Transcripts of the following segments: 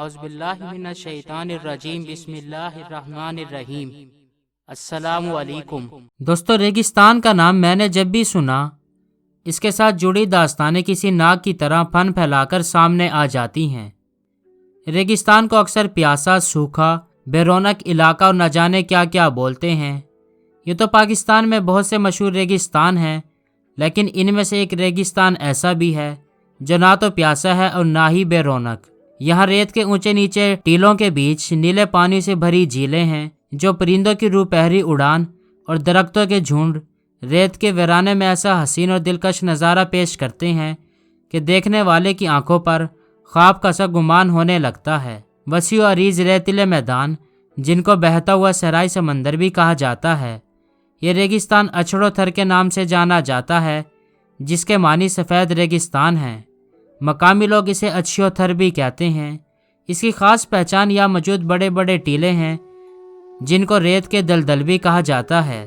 اعوذ باللہ من الشیطان الرجیم بسم اللہ الرحمن الرحیم۔ السلام علیکم دوستو، ریگستان کا نام میں نے جب بھی سنا اس کے ساتھ جڑی داستانیں کسی ناگ کی طرح پھن پھیلا کر سامنے آ جاتی ہیں۔ ریگستان کو اکثر پیاسا، سوکھا، بے رونق علاقہ اور نہ جانے کیا کیا بولتے ہیں۔ یہ تو پاکستان میں بہت سے مشہور ریگستان ہیں، لیکن ان میں سے ایک ریگستان ایسا بھی ہے جو نہ تو پیاسا ہے اور نہ ہی بے رونق۔ یہاں ریت کے اونچے نیچے ٹیلوں کے بیچ نیلے پانی سے بھری جھیلیں ہیں جو پرندوں کی روح پہری اڑان اور درختوں کے جھنڈ ریت کے ویرانے میں ایسا حسین اور دلکش نظارہ پیش کرتے ہیں کہ دیکھنے والے کی آنکھوں پر خواب کا سا گمان ہونے لگتا ہے۔ وسیع و عریض ریتیلے میدان جن کو بہتا ہوا صحرائی سمندر بھی کہا جاتا ہے۔ یہ ریگستان اچھڑو تھر کے نام سے جانا جاتا ہے جس کے معنی سفید ریگستان ہے۔ مقامی لوگ اسے اچھیو تھر بھی کہتے ہیں۔ اس کی خاص پہچان یا موجود بڑے بڑے ٹیلے ہیں جن کو ریت کے دلدل بھی کہا جاتا ہے،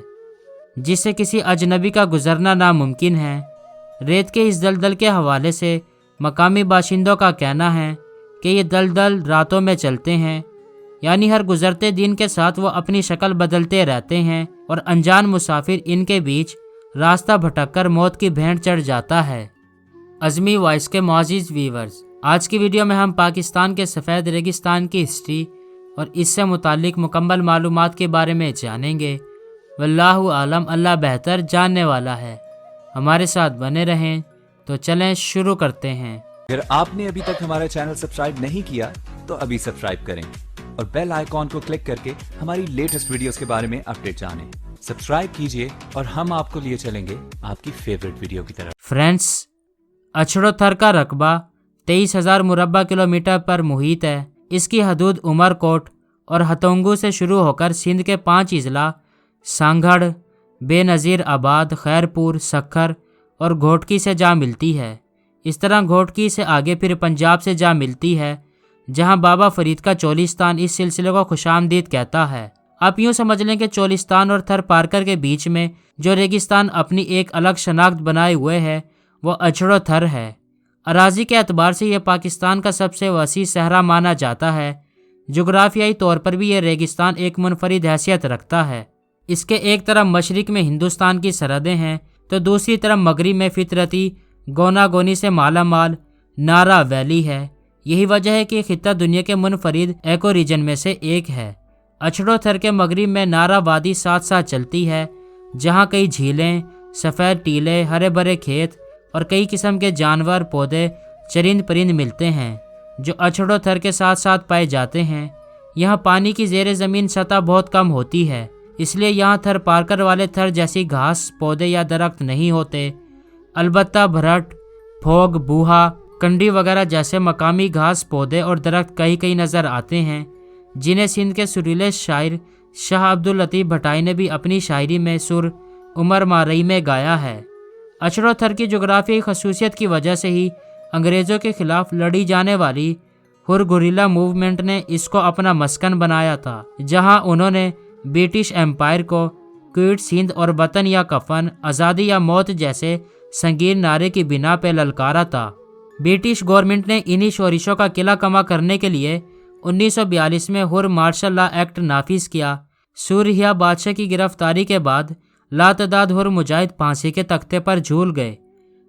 جس سے کسی اجنبی کا گزرنا ناممکن ہے۔ ریت کے اس دلدل کے حوالے سے مقامی باشندوں کا کہنا ہے کہ یہ دلدل راتوں میں چلتے ہیں، یعنی ہر گزرتے دن کے ساتھ وہ اپنی شکل بدلتے رہتے ہیں اور انجان مسافر ان کے بیچ راستہ بھٹک کر موت کی بھینٹ چڑھ جاتا ہے۔ عظمی وائس کے معزز ویورز، آج کی ویڈیو میں ہم پاکستان کے سفید ریگستان کی ہسٹری اور اس سے متعلق مکمل معلومات کے بارے میں جانیں گے۔ واللہ عالم، اللہ بہتر جاننے والا ہے۔ ہمارے ساتھ بنے رہیں۔ تو چلیں شروع کرتے ہیں۔ اگر آپ نے ابھی تک ہمارا چینل سبسکرائب نہیں کیا تو ابھی سبسکرائب کریں اور بیل آئیکن کو کلک کر کے ہماری لیٹسٹ ویڈیوز کے بارے میں اپڈیٹ جانیں۔ سبسکرائب کیجئے اور ہم آپ کو لیے چلیں گے آپ کی فیورٹ ویڈیو کی طرف۔ فرینڈز، اچھڑو تھر کا رقبہ 23,000 مربع کلومیٹر پر محیط ہے۔ اس کی حدود عمر کوٹ اور ہتونگو سے شروع ہو کر سندھ کے 5 اضلاع سانگھڑ، بے نظیر آباد، خیرپور، سکھر اور گھوٹکی سے جا ملتی ہے۔ اس طرح گھوٹکی سے آگے پھر پنجاب سے جا ملتی ہے، جہاں بابا فرید کا چولستان اس سلسلے کو خوش آمدید کہتا ہے۔ آپ یوں سمجھ لیں کہ چولستان اور تھر پارکر کے بیچ میں جو ریگستان اپنی ایک الگ شناخت بنائے ہوئے ہے وہ اچھڑو تھر ہے۔ اراضی کے اعتبار سے یہ پاکستان کا سب سے وسیع صحرا مانا جاتا ہے۔ جغرافیائی طور پر بھی یہ ریگستان ایک منفرد حیثیت رکھتا ہے۔ اس کے ایک طرف مشرق میں ہندوستان کی سرحدیں ہیں تو دوسری طرف مغرب میں فطرتی گونا گونی سے مالا مال نارا ویلی ہے۔ یہی وجہ ہے کہ یہ خطہ دنیا کے منفرد ایکو ریجن میں سے ایک ہے۔ اچھڑو تھر کے مغرب میں نارا وادی ساتھ ساتھ چلتی ہے، جہاں کئی جھیلیں، سفید ٹیلے، ہرے بھرے کھیت اور کئی قسم کے جانور، پودے، چرند پرند ملتے ہیں جو اچھڑو تھر کے ساتھ ساتھ پائے جاتے ہیں۔ یہاں پانی کی زیر زمین سطح بہت کم ہوتی ہے، اس لیے یہاں تھر پارکر والے تھر جیسی گھاس، پودے یا درخت نہیں ہوتے۔ البتہ بھرٹ، پھوگ، بوہا، کنڈی وغیرہ جیسے مقامی گھاس، پودے اور درخت کئی نظر آتے ہیں، جنہیں سندھ کے سریلے شاعر شاہ عبداللطیف بھٹائی نے بھی اپنی شاعری میں سر عمر مارئی میں گایا ہے۔ اچھڑو تھر کی جغرافیائی خصوصیت کی وجہ سے ہی انگریزوں کے خلاف لڑی جانے والی ہر گوریلا موومنٹ نے اس کو اپنا مسکن بنایا تھا، جہاں انہوں نے برٹش امپائر کو کوئٹ سندھ اور وطن یا کفن، آزادی یا موت جیسے سنگین نعرے کی بنا پہ للکارا تھا۔ برٹش گورنمنٹ نے انہی شورشوں کا قلعہ کما کرنے کے لیے 1942 میں ہر مارشل لا ایکٹ نافذ کیا۔ سوریا بادشاہ کی گرفتاری کے بعد لاتعداد ہر مجاہد پھانسی کے تختے پر جھول گئے۔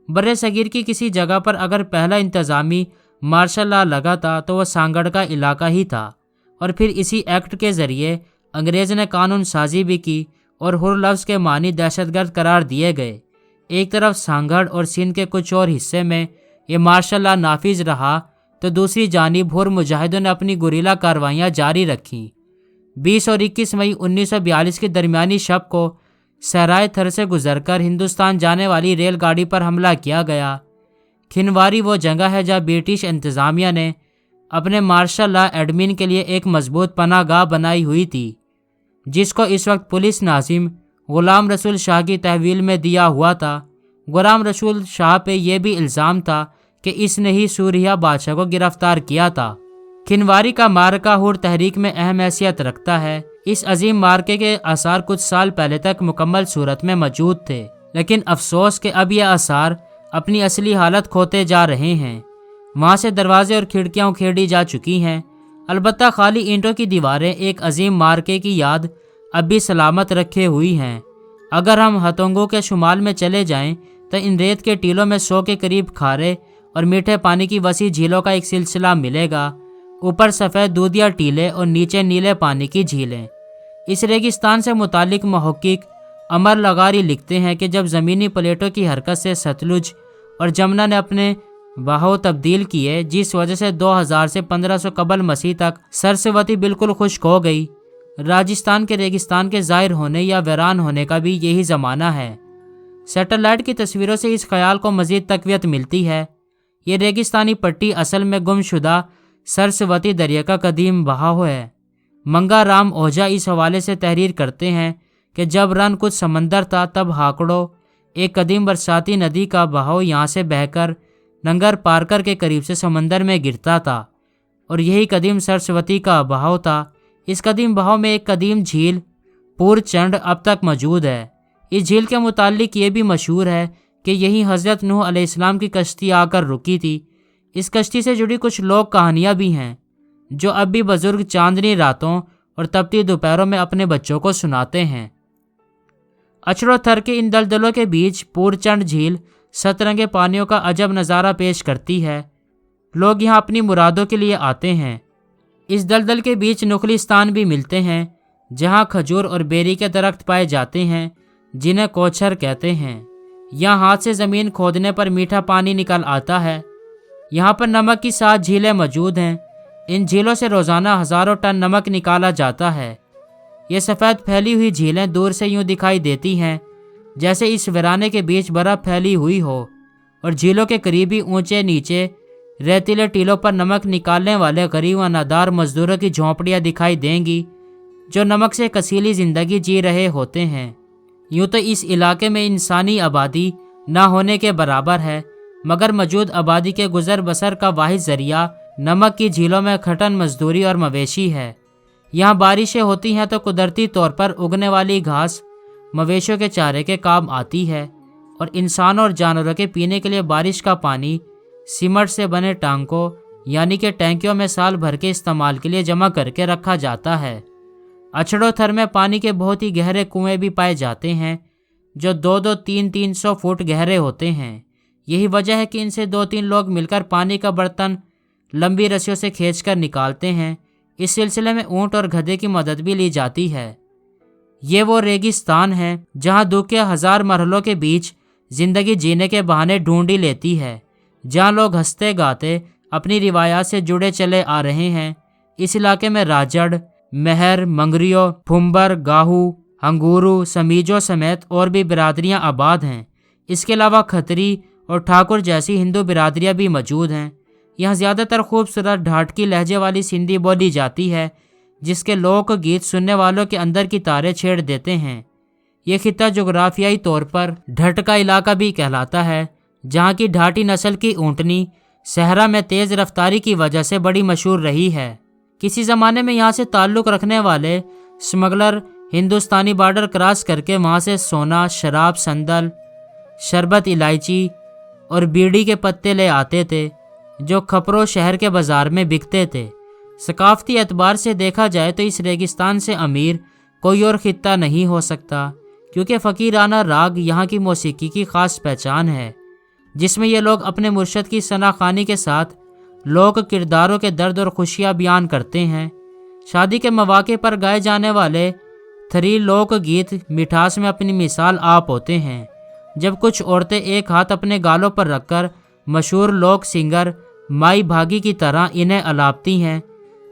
بر صغیر کی کسی جگہ پر اگر پہلا انتظامی مارشل لا لگا تھا تو وہ سانگڑ کا علاقہ ہی تھا، اور پھر اسی ایکٹ کے ذریعے انگریز نے قانون سازی بھی کی اور ہر لفظ کے معنی دہشت گرد قرار دیے گئے۔ ایک طرف سانگھڑ اور سندھ کے کچھ اور حصے میں یہ مارشل لا نافذ رہا تو دوسری جانب ہر مجاہدوں نے اپنی گوریلا کاروائیاں جاری رکھیں۔ 20 اور 21 مئی 1942 کی درمیانی شب کو صحرائے تھر سے گزر کر ہندوستان جانے والی ریل گاڑی پر حملہ کیا گیا۔ کھنواری وہ جگہ ہے جہاں برٹش انتظامیہ نے اپنے مارشل لا ایڈمن کے لیے ایک مضبوط پناہ گاہ بنائی ہوئی تھی، جس کو اس وقت پولیس ناظم غلام رسول شاہ کی تحویل میں دیا ہوا تھا۔ غلام رسول شاہ پہ یہ بھی الزام تھا کہ اس نے ہی سوریا بادشاہ کو گرفتار کیا تھا۔ کھنواری کا معرکہ ہر تحریک میں اہم حیثیت رکھتا ہے۔ اس عظیم معرکے کے آثار کچھ سال پہلے تک مکمل صورت میں موجود تھے، لیکن افسوس کہ اب یہ آثار اپنی اصلی حالت کھوتے جا رہے ہیں۔ وہاں سے دروازے اور کھڑکیاں اکھیڑی جا چکی ہیں अलबत्ता खाली ईंटों की दीवारें एक अजीम मार्के की याद अब भी सलामत रखे हुई हैं। अगर हम हतोंगो के शुमाल में चले जाएं तो इन रेत के टीलों में 100 के करीब खारे और मीठे पानी की वसी झीलों का एक सिलसिला मिलेगा। ऊपर सफ़ेद दूधिया टीले और नीचे नीले पानी की झीलें। इस रेगिस्तान से मुतालिक मुहक्किक अमर लगारी लिखते हैं कि जब ज़मीनी प्लेटों की हरकत से सतलुज और जमुना ने अपने बहाव तब्दील किए, जिस वजह से 2000 से 1500 कबल मसीह तक सरस्वती बिल्कुल खुश्क हो गई, राजस्थान के रेगिस्तान के ज़ाहिर होने या वीरान होने का भी यही ज़माना है। सैटेलाइट की तस्वीरों से इस ख्याल को मज़ीद तक़वियत मिलती है। ये रेगिस्तानी पट्टी असल में गुमशुदा सरस्वती दरिया का कदीम बहाव है। मंगा राम ओझा इस हवाले से तहरीर करते हैं कि जब रन कुछ समंदर था तब हाकड़ो, एक कदीम बरसाती नदी का बहाव यहाँ से बहकर नंगर पारकर के करीब से समंदर में गिरता था और यही कदीम सरस्वती का बहाव था। इस कदीम बहाव में एक कदीम झील पूरचंड अब तक मौजूद है। इस झील के मुतालिक ये भी मशहूर है कि यहीं हज़रत नूह अलैहिस्सलाम की कश्ती आकर रुकी थी। इस कश्ती से जुड़ी कुछ लोक कहानियाँ भी हैं जो अब भी बुजुर्ग चांदनी रातों और तपती दोपहरों में अपने बच्चों को सुनाते हैं। अछड़ो थर के इन दलदलों के बीच पूरचंड झील सतरंगे पानियों का अजब नज़ारा पेश करती है। लोग यहाँ अपनी मुरादों के लिए आते हैं। इस दलदल के बीच नुखलिस्तान भी मिलते हैं जहाँ खजूर और बेरी के दरख्त पाए जाते हैं जिन्हें कोछर कहते हैं। यहाँ हाथ से ज़मीन खोदने पर मीठा पानी निकल आता है। यहाँ पर नमक की 7 झीलें मौजूद हैं। इन झीलों से रोज़ाना हज़ारों टन नमक निकाला जाता है। ये सफ़ेद फैली हुई झीलें दूर से यूँ दिखाई देती हैं जैसे इस वीराने के बीच बर्फ़ फैली हुई हो, और झीलों के करीबी ऊंचे नीचे रेतीले टीलों पर नमक निकालने वाले गरीब व नादार मजदूरों की झोंपड़ियाँ दिखाई देंगी जो नमक से कसीली ज़िंदगी जी रहे होते हैं। यूँ तो इस इलाके में इंसानी आबादी ना होने के बराबर है, मगर मौजूद आबादी के गुजर बसर का वाहिद ज़रिया नमक की झीलों में खटन मजदूरी और मवेशी है। यहाँ बारिशें होती हैं तो कुदरती तौर पर उगने वाली घास मवेशियों के चारे के काम आती है, और इंसानों और जानवरों के पीने के लिए बारिश का पानी सीमेंट से बने टांकों यानी कि टैंकियों में साल भर के इस्तेमाल के लिए जमा करके रखा जाता है। अछड़ो थर में पानी के बहुत ही गहरे कुएं भी पाए जाते हैं जो 2-2, 300 फुट गहरे होते हैं। यही वजह है कि इनसे 2-3 लोग मिलकर पानी का बर्तन लंबी रस्सियों से खींचकर निकालते हैं। इस सिलसिले में ऊंट और गधे की मदद भी ली जाती है। ये वो रेगिस्तान है जहाँ दुख के 1000 मरहलों के बीच ज़िंदगी जीने के बहाने ढूंढी लेती है, जहाँ लोग हंसते गाते अपनी रिवायात से जुड़े चले आ रहे हैं। इस इलाके में राजड़, महर, मंगरियो, फुम्बर, गाहू, हंगूरू, समीजो समेत और भी बिरादरियाँ आबाद हैं। इसके अलावा खत्री और ठाकुर जैसी हिंदू बिरादरियाँ भी मौजूद हैं। यहाँ ज़्यादातर खूबसूरत ढाटकी लहजे वाली सिंधी बोली जाती है जिसके लोक गीत सुनने वालों के अंदर की तारे छेड़ देते हैं। ये खिता जोग्राफियाई तौर पर ढट का इलाका भी कहलाता है, जहाँ की ढाटी नस्ल की ऊँटनी सहरा में तेज़ रफ्तारी की वजह से बड़ी मशहूर रही है। किसी ज़माने में यहाँ से ताल्लुक़ रखने वाले स्मगलर हिंदुस्तानी बॉर्डर क्रॉस करके वहाँ से सोना, शराब, संदल, शरबत, इलायची और बीड़ी के पत्ते ले आते थे जो खपरो शहर के बाज़ार में बिकते थे। सकाफ़ती एतबार से देखा जाए तो इस रेगिस्तान से अमीर कोई और खित्ता नहीं हो सकता, क्योंकि फ़कीराना राग यहाँ की मौसीकी की ख़ास पहचान है, जिसमें ये लोग अपने मुर्शद की सनाखानी के साथ लोक किरदारों के दर्द और खुशियाँ बयान करते हैं। शादी के मौके पर गाए जाने वाले थरी लोक गीत मिठास में अपनी मिसाल आप होते हैं। जब कुछ औरतें एक हाथ अपने गालों पर रखकर मशहूर लोक सिंगर माई भागी की तरह इन्हें अलापती हैं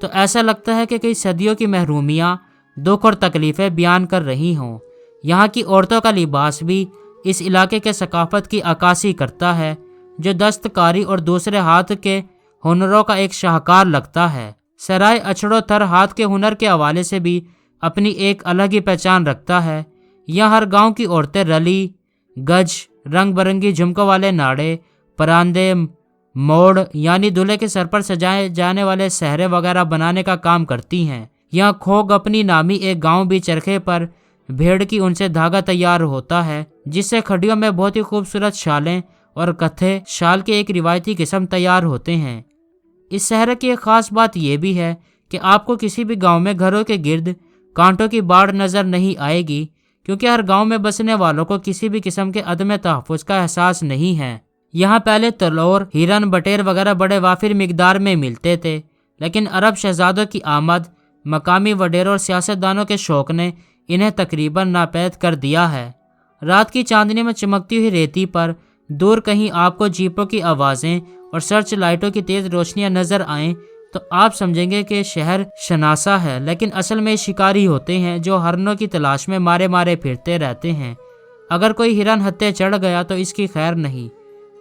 तो ऐसा लगता है कि कई सदियों की महरूमियाँ, दुख और तकलीफ़ें बयान कर रही हों। यहाँ की औरतों का लिबास भी इस इलाके के सकाफत की अक्कासी करता है, जो दस्तकारी और दूसरे हाथ के हुनरों का एक शाहकार लगता है। सराय अछड़ो थर हाथ के हुनर के हवाले से भी अपनी एक अलग ही पहचान रखता है। यहाँ हर गांव की औरतें रली, गज, रंग बिरंगी झुमकों वाले नाड़े, परांदे, मोड़ यानी दूल्हे के सर पर सजाए जाने वाले सहरे वगैरह बनाने का काम करती हैं। यहाँ खोग अपनी नामी एक गांव भी चरखे पर भेड़ की ऊन से धागा तैयार होता है, जिससे खड्डियों में बहुत ही खूबसूरत शालें और कत्थे शाल के एक रिवायती किस्म तैयार होते हैं। इस शहर की एक ख़ास बात यह भी है कि आपको किसी भी गांव में घरों के गिर्द कांटों की बाढ़ नजर नहीं आएगी, क्योंकि हर गांव में बसने वालों को किसी भी किस्म के अदम तहफ़्फ़ुज़ का एहसास नहीं है। यहाँ पहले तलोर, हिरन, बटेर वगैरह बड़े वाफिर मिकदार में मिलते थे, लेकिन अरब शहजादों की आमद, मकामी वडेरों और सियासतदानों के शौक ने इन्हें तकरीबन नापैद कर दिया है। रात की चांदनी में चमकती हुई रेती पर दूर कहीं आपको जीपों की आवाज़ें और सर्च लाइटों की तेज़ रोशनियां नज़र आएं तो आप समझेंगे कि शहर शनासा है, लेकिन असल में शिकारी होते हैं जो हरनों की तलाश में मारे मारे फिरते रहते हैं। अगर कोई हिरन हत्थे चढ़ गया तो इसकी खैर नहीं।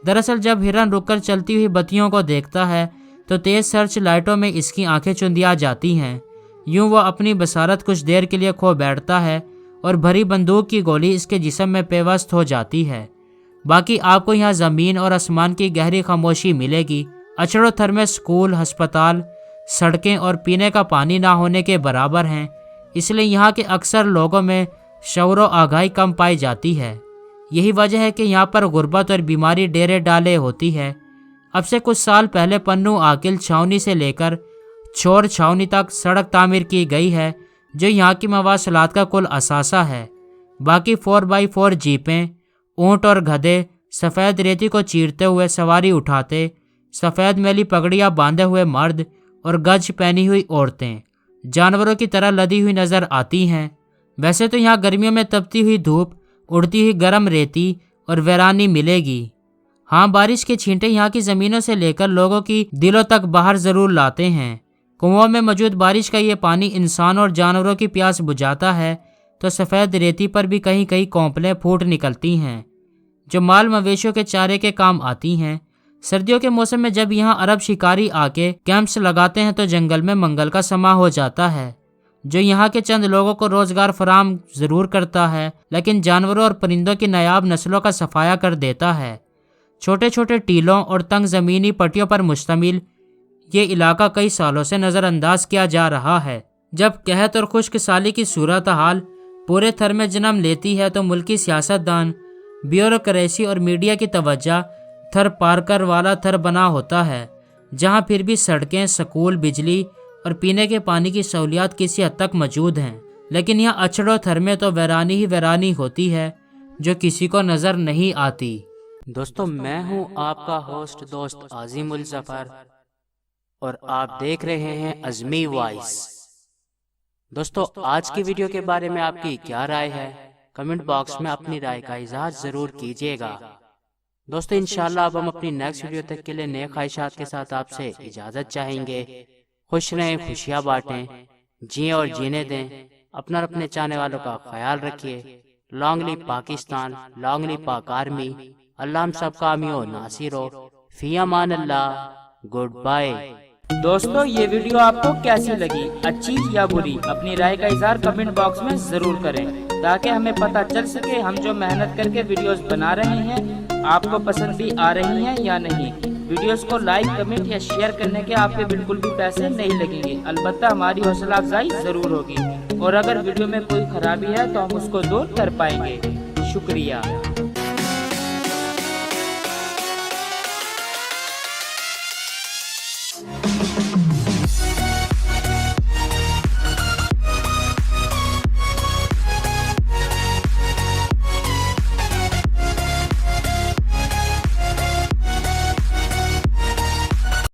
दरअसल जब हिरन रुककर चलती हुई बत्तियों को देखता है तो तेज़ सर्च लाइटों में इसकी आंखें चुंधिया जाती हैं। यूं वह अपनी बसारत कुछ देर के लिए खो बैठता है और भरी बंदूक की गोली इसके जिस्म में पेवस्त हो जाती है। बाकी आपको यहाँ ज़मीन और आसमान की गहरी खामोशी मिलेगी। अचड़ो थर में स्कूल, अस्पताल, सड़कें और पीने का पानी ना होने के बराबर हैं, इसलिए यहाँ के अक्सर लोगों में शऊर व आगाही कम पाई जाती है। यही वजह है कि यहाँ पर गुर्बत और बीमारी डेरे डाले होती है। अब से कुछ साल पहले पन्नू आकिल छावनी से लेकर छोर छावनी तक सड़क तामीर की गई है, जो यहाँ की मवासलात का कुल असासा है। बाकी 4x4 जीपें, ऊँट और गधे सफ़ेद रेती को चीरते हुए सवारी उठाते, सफ़ेद मैली पगड़ियाँ बांधे हुए मर्द और गज पहनी हुई औरतें जानवरों की तरह लदी हुई नज़र आती हैं। वैसे तो यहाँ गर्मियों में तपती हुई धूप, उड़ती हुई गर्म रेती और वीरानी मिलेगी। हाँ, बारिश के छींटे यहाँ की ज़मीनों से लेकर लोगों की दिलों तक बाहर ज़रूर लाते हैं। कुओं में मौजूद बारिश का ये पानी इंसान और जानवरों की प्यास बुझाता है, तो सफ़ेद रेती पर भी कहीं कहीं कौंपलें फूट निकलती हैं जो माल मवेशियों के चारे के काम आती हैं। सर्दियों के मौसम में जब यहाँ अरब शिकारी आके कैंप्स लगाते हैं तो जंगल में मंगल का समा हो जाता है, जो यहाँ के चंद लोगों को रोजगार फराहम ज़रूर करता है, लेकिन जानवरों और परिंदों की नायाब नस्लों का सफाया कर देता है। छोटे छोटे टीलों और तंग ज़मीनी पट्टियों पर मुश्तमिल ये इलाका कई सालों से नज़रअंदाज किया जा रहा है। जब कहत और खुश्क साली की सूरत हाल पूरे थर में जन्म लेती है तो मुल्की सियासतदान, ब्यूरोक्रेसी और मीडिया की तवज्जो थर पारकर वाला थर बना होता है, जहाँ फिर भी सड़कें, स्कूल, बिजली और पीने के पानी की सहूलियात किसी हद तक मौजूद हैं। लेकिन यहाँ अछड़ो थर में तो वीरानी ही वीरानी होती है जो किसी को नज़र नहीं आती। दोस्तों, मैं हूं आपका होस्ट दोस्त आज़िमुल ज़फ़र और आप देख रहे हैं अज़मी वॉइस। दोस्तों, आज की वीडियो के बारे में आपकी क्या राय है? कमेंट बॉक्स में अपनी राय का इज़हार ज़रूर कीजिएगा। दोस्तों, इंशाल्लाह अब हम अपनी नेक्स्ट वीडियो तक के लिए नए ख्वाहिशात के साथ आपसे इजाज़त चाहेंगे। खुश रहें, खुशियाँ बांटें, जिए और जीने दें। अपना और अपने चाहने वालों का ख्याल रखिए। Long live Pakistan, long live पाक आर्मी। अल्लाह हम सब का हामी हो नासिर हो। फी अमान अल्लाह, गुड बाय। दोस्तों, ये वीडियो आपको कैसी लगी, अच्छी या बुरी? अपनी राय का इज़हार कमेंट बॉक्स में जरूर करें, ताकि हमें पता चल सके हम जो मेहनत करके वीडियोस बना रहे हैं आपको पसंद भी आ रही हैं या नहीं। वीडियोस को लाइक, कमेंट या शेयर करने के आपके बिल्कुल भी पैसे नहीं लगेंगे, अलबत्ता हमारी हौसला अफजाई जरूर होगी। और अगर वीडियो में कोई खराबी है तो हम उसको दूर कर पाएंगे। शुक्रिया।